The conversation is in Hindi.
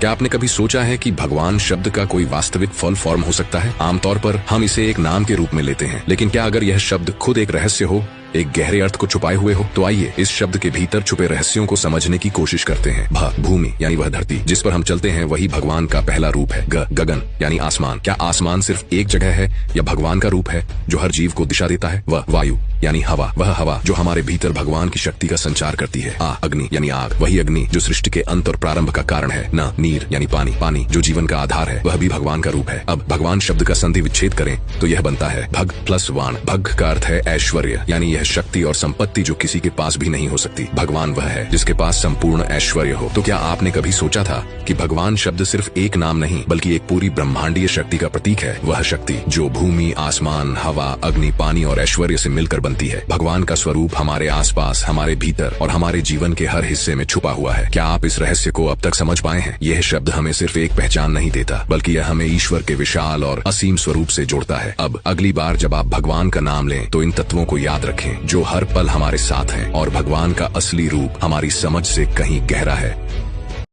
क्या आपने कभी सोचा है कि भगवान शब्द का कोई वास्तविक फुल फॉर्म हो सकता है? आमतौर पर हम इसे एक नाम के रूप में लेते हैं, लेकिन क्या अगर यह शब्द खुद एक रहस्य हो, एक गहरे अर्थ को छुपाए हुए हो? तो आइए इस शब्द के भीतर छुपे रहस्यों को समझने की कोशिश करते हैं। भूमि यानी वह धरती जिस पर हम चलते हैं, वही भगवान का पहला रूप है। गगन यानी आसमान। क्या आसमान सिर्फ एक जगह है या भगवान का रूप है जो हर जीव को दिशा देता है? वायु यानी हवा, वह हवा जो हमारे भीतर भगवान की शक्ति का संचार करती है। अग्नि यानी आग, वही अग्नि जो सृष्टि के अंत और प्रारंभ का कारण है। नीर यानी पानी, पानी जो जीवन का आधार है, वह भी भगवान का रूप है। अब भगवान शब्द का संधि विच्छेद करें तो यह बनता है भग प्लस वाण। भग का अर्थ है ऐश्वर्य, यानी यह शक्ति और संपत्ति जो किसी के पास भी नहीं हो सकती। भगवान वह है जिसके पास संपूर्ण ऐश्वर्य हो। तो क्या आपने कभी सोचा था कि भगवान शब्द सिर्फ एक नाम नहीं बल्कि एक पूरी ब्रह्मांडीय शक्ति का प्रतीक है? वह शक्ति जो भूमि, आसमान, हवा, अग्नि, पानी और ऐश्वर्य से मिलकर बनती है। भगवान का स्वरूप हमारे आसपास, हमारे भीतर और हमारे जीवन के हर हिस्से में छुपा हुआ है। क्या आप इस रहस्य को अब तक समझ पाए हैं? यह शब्द हमें सिर्फ एक पहचान नहीं देता, बल्कि यह हमें ईश्वर के विशाल और असीम स्वरूप से जोड़ता है। अब अगली बार जब आप भगवान का नाम लें तो इन तत्वों को याद रखें जो हर पल हमारे साथ हैं, और भगवान का असली रूप हमारी समझ से कहीं गहरा है।